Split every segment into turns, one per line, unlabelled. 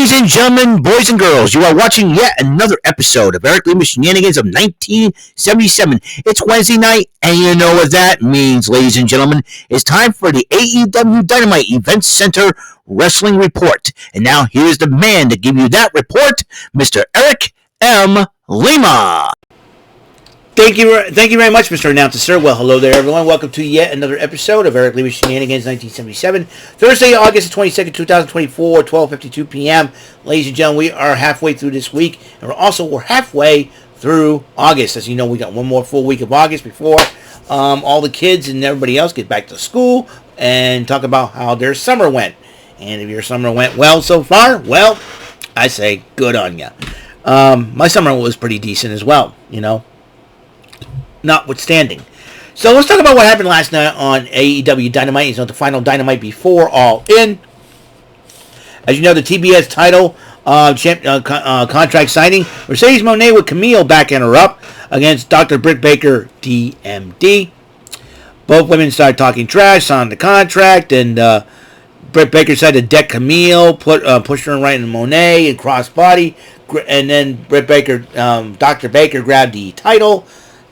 Ladies and gentlemen, boys and girls, you are watching yet another episode of Eric Lima Shenanigans of 1977. It's Wednesday night, and you know what that means, ladies and gentlemen. It's time for the AEW Dynamite Event Center Wrestling Report. And now here's the man to give you that report, Mr. Eric M. Lima.
Thank you very much, Mr. Announcer, sir. Well, hello there, everyone. Welcome to yet another episode of Eric Lima Shenanigans 1977. Thursday, August 22nd, 2024, 12:52 p.m. Ladies and gentlemen, we are halfway through this week, and we're halfway through August. As you know, we got one more full week of August before all the kids and everybody else get back to school and talk about how their summer went. And if your summer went well so far, well, I say good on ya. My summer was pretty decent as well, you know. Notwithstanding. So let's talk about what happened last night on AEW Dynamite. It's on the final Dynamite before All In. As you know, the TBS title contract signing. Mercedes Moné with Camille backing her up against Dr. Britt Baker, DMD. Both women started talking trash on the contract, and Britt Baker decided to deck Camille, pushed her right into Moné and crossbody, and then Britt Baker, Dr. Baker grabbed the title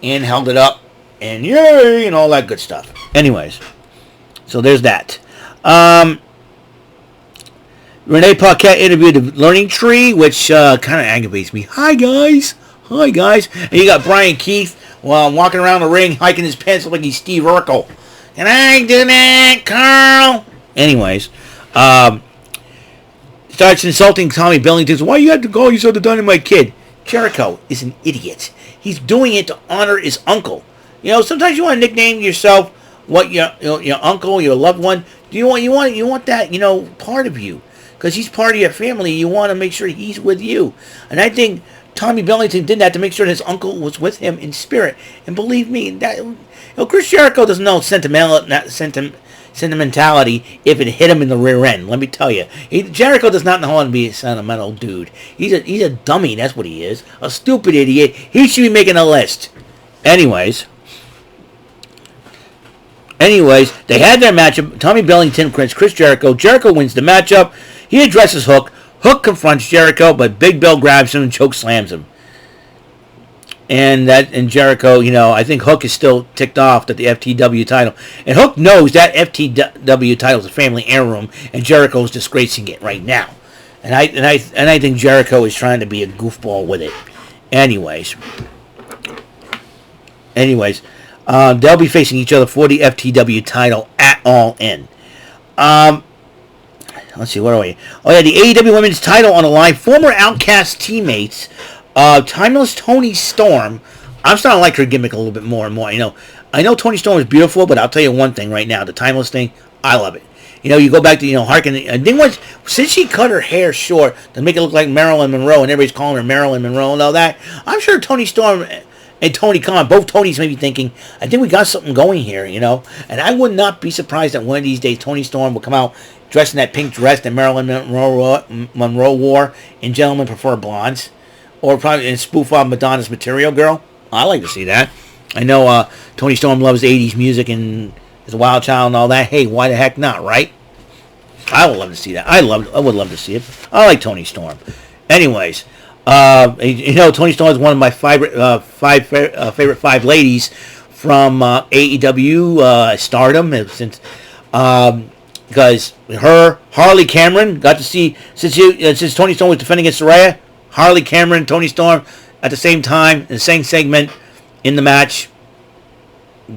and held it up, and yay, and all that good stuff. Anyways, so there's that. Renee Paquette interviewed the Learning Tree, which kind of aggravates me. Hi, guys. And you got Brian Keith walking around the ring, hiking his pants like he's Steve Urkel. Can I do that, Carl? Anyways, starts insulting Tommy Billington. Why you had to go? You saw the Dynamite Kid. Jericho is an idiot. He's doing it to honor his uncle. You know, sometimes you want to nickname yourself what your uncle, your loved one. You want that, you know, part of you, because he's part of your family. You want to make sure he's with you. And I think Tommy Billington did that to make sure his uncle was with him in spirit. And believe me, that Chris Jericho doesn't know sentimentality if it hit him in the rear end. Let me tell you, Jericho does not know how to be a sentimental dude. He's a dummy. That's what he is. A stupid idiot. He should be making a list. Anyways, they had their matchup. Tommy Billington, Chris Jericho. Jericho wins the matchup. He addresses Hook. Hook confronts Jericho, but Big Bill grabs him and choke slams him. And Jericho, you know, I think Hook is still ticked off at the FTW title. And Hook knows that FTW title is a family heirloom, and Jericho is disgracing it right now. And I think Jericho is trying to be a goofball with it. Anyways, they'll be facing each other for the FTW title at All In. Let's see, where are we? Oh yeah, the AEW Women's title on the line. Former Outcast teammates. Timeless Toni Storm. I'm starting to like her gimmick a little bit more and more. You know, I know Toni Storm is beautiful, but I'll tell you one thing right now: the timeless thing, I love it. You know, you go back to Harkin. I think since she cut her hair short to make it look like Marilyn Monroe, and everybody's calling her Marilyn Monroe and all that, I'm sure Toni Storm and Tony Khan, both Tonys, may be thinking, I think we got something going here. You know, and I would not be surprised that one of these days Toni Storm will come out dressed in that pink dress that Marilyn Monroe wore in Gentlemen Prefer Blondes. Or probably in spoof on Madonna's Material Girl. I like to see that. I know Toni Storm loves 80s music and is a wild child and all that. Hey, why the heck not, right? I would love to see that. I would love to see it. I like Toni Storm. Anyways, Toni Storm is one of my favorite five ladies from AEW Stardom. Since because her, Harley Cameron, got to see since Toni Storm was defending against Saraya. Harley Cameron, Toni Storm, at the same time, in the same segment, in the match.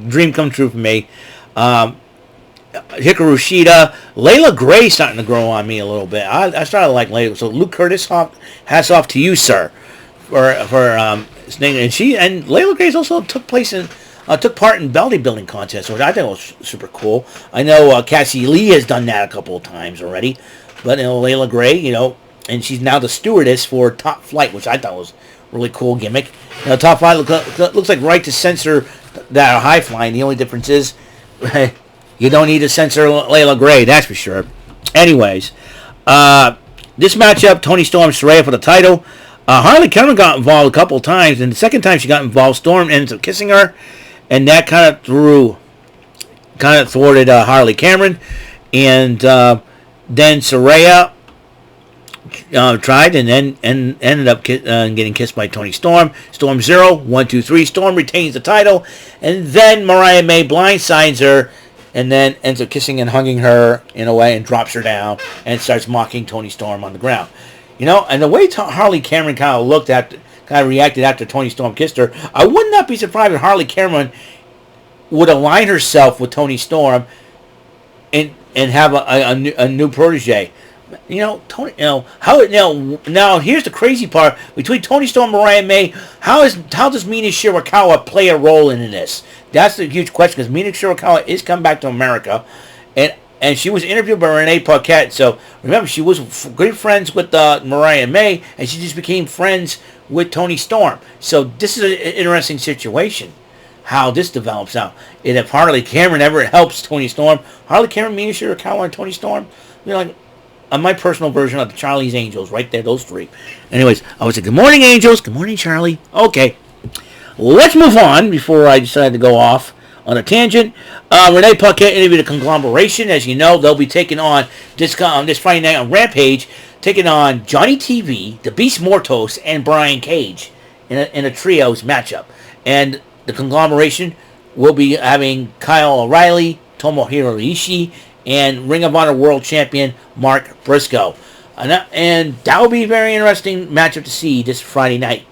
Dream come true for me. Hikaru Shida. Layla Gray starting to grow on me a little bit. I started to like Layla. So Luke Curtis, hats off to you, sir, for his name. And Layla Gray also took part in bodybuilding contests, which I think was super cool. I know Cassie Lee has done that a couple of times already. But Layla Gray, and she's now the stewardess for Top Flight, which I thought was a really cool gimmick. Top Flight looks like Right to Censor that are high flying. The only difference is you don't need to censor Layla Gray, that's for sure. Anyways, this matchup, Toni Storm, Saraya for the title. Harley Cameron got involved a couple of times, and the second time she got involved, Storm ends up kissing her, and that kind of thwarted Harley Cameron. And then Saraya tried and then ended up getting kissed by Toni Storm. Storm 0, 1, 2, 3. Storm retains the title, and then Mariah May blindsides her, and then ends up kissing and hugging her in a way, and drops her down and starts mocking Toni Storm on the ground. And the way Harley Cameron kind of reacted after Toni Storm kissed her, I would not be surprised if Harley Cameron would align herself with Toni Storm and have a new protege. Tony. Now here's the crazy part between Toni Storm and Mariah May. How does Mina Shirakawa play a role in this? That's the huge question, because Mina Shirakawa is coming back to America, and she was interviewed by Renee Paquette. So remember, she was great friends with Mariah May, and she just became friends with Toni Storm. So this is an interesting situation, how this develops out. And if Harley Cameron ever helps Toni Storm, Harley Cameron, Mina Shirakawa, and Toni Storm, on my personal version of the Charlie's Angels, right there, those three. Anyways, I would say, good morning, Angels. Good morning, Charlie. Okay. Let's move on before I decide to go off on a tangent. Renee Paquette interviewed a conglomeration. As you know, they'll be taking on this Friday night on Rampage, taking on Johnny TV, the Beast Mortos, and Brian Cage in a trios matchup. And the conglomeration will be having Kyle O'Reilly, Tomohiro Ishii, and Ring of Honor World Champion Mark Briscoe. And that will be a very interesting matchup to see this Friday night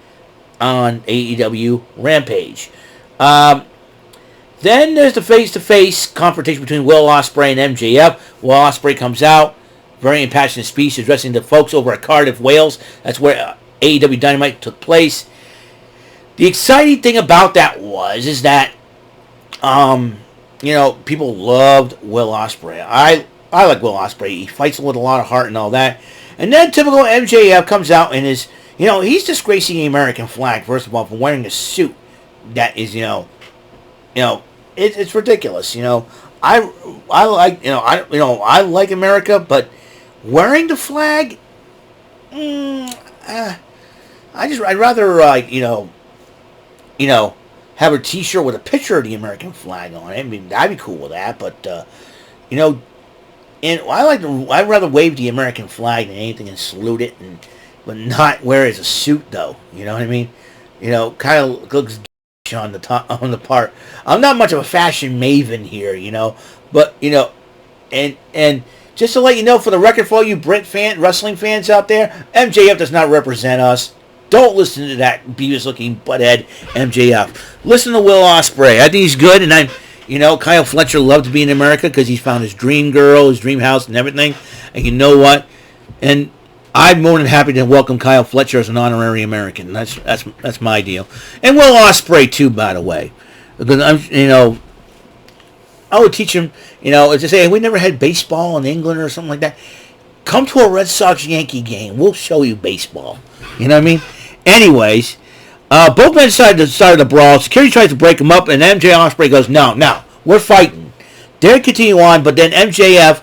on AEW Rampage. Then there's the face-to-face confrontation between Will Ospreay and MJF. Will Ospreay comes out, very impassioned speech addressing the folks over at Cardiff, Wales. That's where AEW Dynamite took place. The exciting thing about that is that people loved Will Ospreay. I like Will Ospreay. He fights with a lot of heart and all that. And then typical MJF comes out and is, he's disgracing the American flag, first of all, for wearing a suit that is, it's ridiculous. I like, I like America, but wearing the flag, I'd rather, have a T-shirt with a picture of the American flag on it. I mean, I'd be cool with that, but and I'd rather wave the American flag than anything and salute it, but not wear it as a suit, though. You know what I mean? Kind of looks on the part. I'm not much of a fashion maven here, but and just to let you know, for the record, for all you wrestling fans out there, MJF does not represent us. Don't listen to that Beavis-looking butthead MJF. Listen to Will Ospreay. I think he's good, and Kyle Fletcher loved to be in America because he's found his dream girl, his dream house, and everything. And you know what? And I'm more than happy to welcome Kyle Fletcher as an honorary American. That's my deal. And Will Ospreay too, by the way, because I would teach him. To say, hey, we never had baseball in England or something like that. Come to a Red Sox Yankee game. We'll show you baseball. You know what I mean? Anyways, both men decided to start the brawl. Security tries to break them up, and MJ Ospreay goes, no, we're fighting. They continue on, but then MJF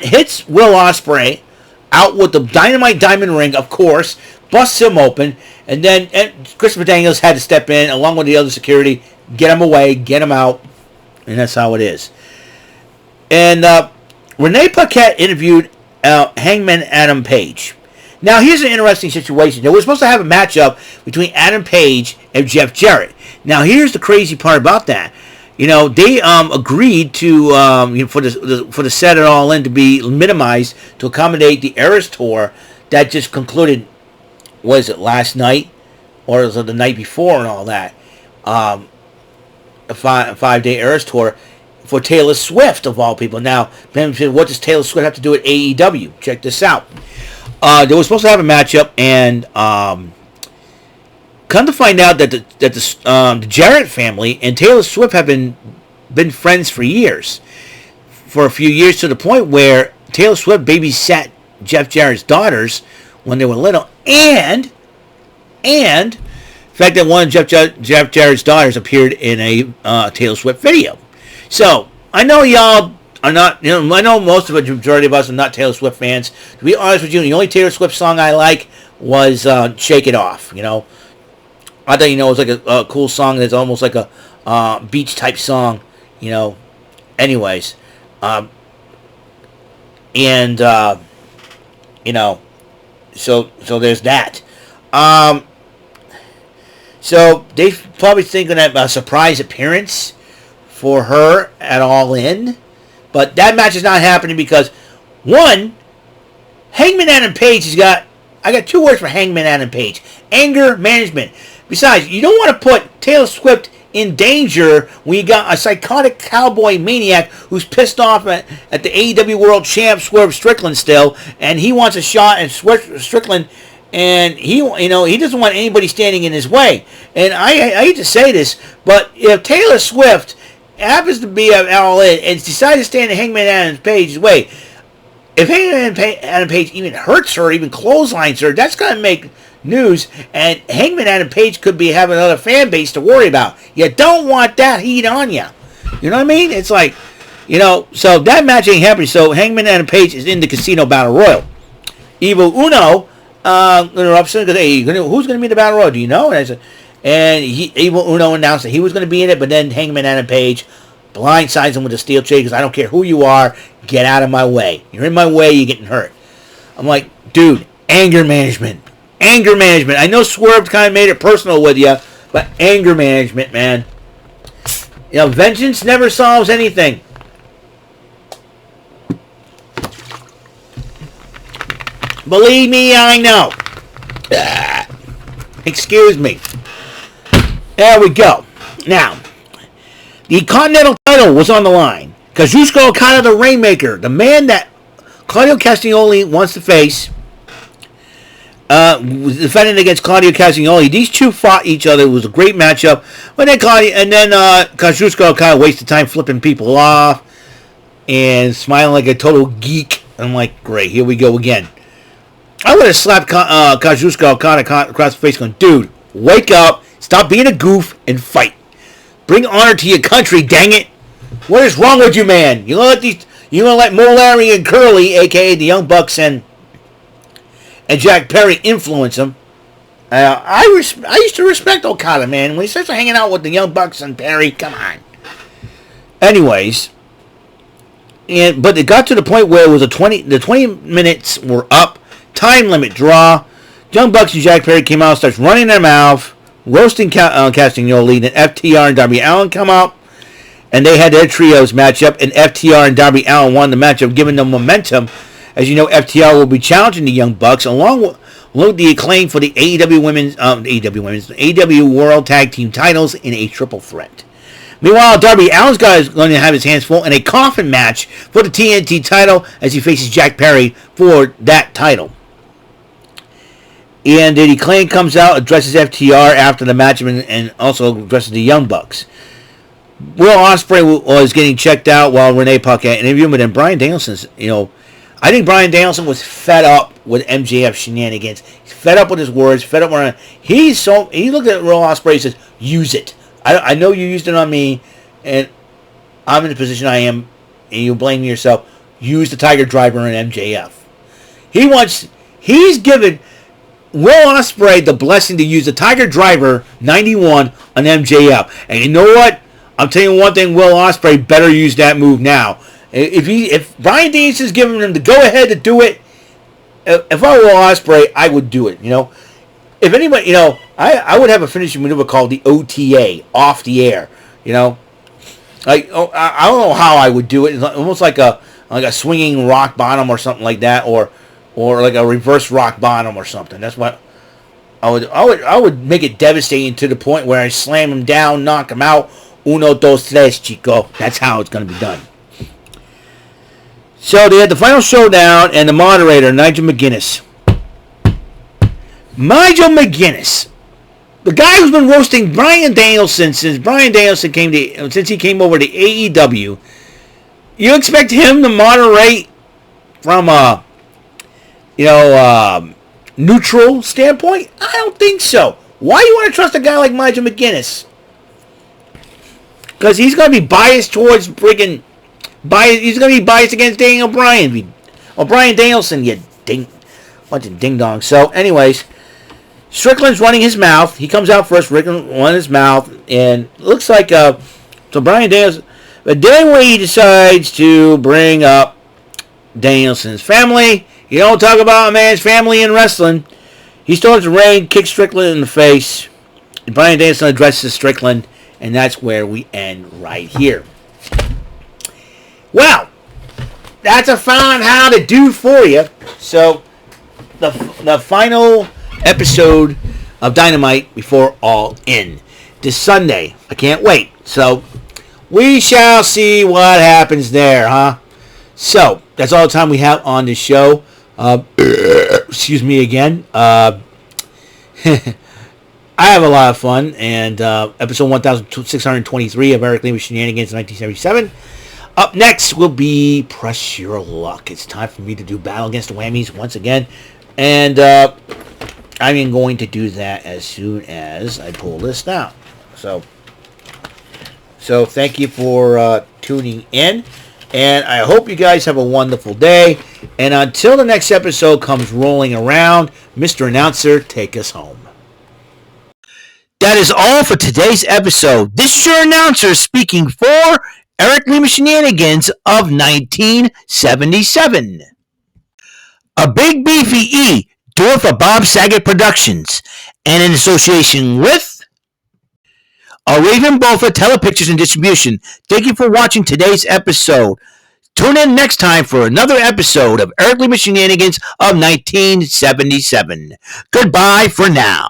hits Will Ospreay out with the Dynamite Diamond Ring, of course, busts him open, and then Christopher Daniels had to step in, along with the other security, get him away, get him out, and that's how it is. And Renee Paquette interviewed Hangman Adam Page. Now, here's an interesting situation. They were supposed to have a matchup between Adam Page and Jeff Jarrett. Now, here's the crazy part about that. They agreed to for the set it all in to be minimized to accommodate the Eras Tour that just concluded. Was it last night, or was it the night before, and all that? A 5-day Eras Tour for Taylor Swift, of all people. Now, what does Taylor Swift have to do with AEW? Check this out. They were supposed to have a matchup, and come to find out that the Jarrett family and Taylor Swift have been friends for years, for a few years, to the point where Taylor Swift babysat Jeff Jarrett's daughters when they were little, and the fact that one of Jeff Jarrett's daughters appeared in a Taylor Swift video. So I know y'all are not, I know most of the majority of us are not Taylor Swift fans. To be honest with you, the only Taylor Swift song I like was "Shake It Off." I thought it was like a cool song. It's almost like a beach type song. Anyways, So there's that. So they probably thinking of a surprise appearance for her at All In, but that match is not happening because one, Hangman Adam Page has got. I got 2 words for Hangman Adam Page: anger management. Besides, you don't want to put Taylor Swift in danger when you got a psychotic cowboy maniac who's pissed off at the AEW World Champ Swerve Strickland still, and he wants a shot at Strickland, and he doesn't want anybody standing in his way. And I hate to say this, but if Taylor Swift happens to be at All In and decides to stand in Hangman Adam Page's way, if Hangman Adam Page even hurts her, even clotheslines her, that's going to make news, and Hangman Adam Page could be having another fan base to worry about. You don't want that heat on you. You know what I mean? It's like, so that match ain't happening. So Hangman Adam Page is in the Casino Battle Royal. Evil Uno, because hey, who's going to be in the Battle Royal? Do you know? Evil Uno announced that he was going to be in it, but then Hangman Adam Page blindsides him with a steel chair because I don't care who you are, get out of my way. You're in my way, you're getting hurt. I'm like, dude, anger management. Anger management. I know Swerve kind of made it personal with you, but anger management, man. Vengeance never solves anything. Believe me, I know. Excuse me. There we go. Now, the Continental title was on the line. Kazuchika Okada, the Rainmaker, the man that Claudio Castagnoli wants to face, was defending against Claudio Castagnoli. These two fought each other. It was a great matchup. But then Kazuchika Okada wasted time flipping people off and smiling like a total geek. I'm like, great, here we go again. I would have slapped Kazuchika Okada across the face going, dude, wake up, stop being a goof, and fight. Bring honor to your country, dang it. What is wrong with you, man? You gonna let Mo Larry and Curly, a.k.a. the Young Bucks and Jack Perry, influence him? I used to respect Okada, man. When he starts hanging out with the Young Bucks and Perry, come on. Anyways, but it got to the point where it was the 20 minutes were up, time limit draw. Young Bucks and Jack Perry came out, starts running their mouth, roasting Castagnoli. Then FTR and Darby Allin come out, and they had their trios match up, and FTR and Darby Allin won the matchup, giving them momentum. As you know, FTR will be challenging the Young Bucks along with the Acclaim for the AEW World Tag Team titles in a triple threat. Meanwhile, Darby Allin's going to have his hands full in a coffin match for the TNT title as he faces Jack Perry for that title. And the Acclaim comes out, addresses FTR after the match, and also addresses the Young Bucks. Will Ospreay was getting checked out while Renee Paquette interviewed him, but then Bryan Danielson's, I think Bryan Danielson was fed up with MJF shenanigans. He's fed up with his words, fed up with he looked at Will Ospreay and says, use it. I know you used it on me, and I'm in the position I am, and you blame yourself. Use the Tiger Driver and MJF. He's given Will Ospreay the blessing to use the Tiger Driver 91 on MJF. And you know what? I'm telling you one thing, Will Ospreay better use that move now. If Bryan Danielson's giving him the go-ahead to do it, if I were Will Ospreay, I would do it, If anybody, I would have a finishing maneuver called the OTA, off the air, I don't know how I would do it. It's almost like a swinging rock bottom or something like that, or like a reverse rock bottom or something. That's what I would make it devastating to the point where I slam him down, knock him out. Uno, dos, tres, chico. That's how it's going to be done. So they had the final showdown, and the moderator, Nigel McGuinness. Nigel McGuinness, the guy who's been roasting Bryan Danielson since he came over to AEW. You expect him to moderate from a neutral standpoint? I don't think so. Why do you want to trust a guy like Nigel McGuinness? Because he's going to be biased towards he's going to be biased against Daniel Bryan. Or Bryan Danielson, you bunch of ding-dongs. So, anyways, Strickland's running his mouth. He comes out first, running his mouth, and it looks like, so Bryan Danielson, but then when he decides to bring up Danielson's family, You don't talk about a man's family in wrestling. He starts to rain, kicks Strickland in the face. And Bryan Danielson addresses Strickland, and that's where we end right here. Well, that's a fine how to do for you. So, the final episode of Dynamite before All In. This Sunday. I can't wait. So, we shall see what happens there, huh? So, that's all the time we have on this show. Excuse me again. I have a lot of fun. And episode 1623 of Eric Lima Shenanigans 1977. Up next will be Press Your Luck. It's time for me to do Battle Against the Whammies once again. And I'm going to do that as soon as I pull this down. So thank you for tuning in. And I hope you guys have a wonderful day. And until the next episode comes rolling around, Mr. Announcer, take us home.
That is all for today's episode. This is your announcer speaking for Eric Lima Shenanigans of 1977. A Big Beefy E, do it for Bob Saget Productions, and in association with a Raven Bofa Telepictures and Distribution. Thank you for watching today's episode. Tune in next time for another episode of Eric Lima Shenanigans of 1977. Goodbye for now.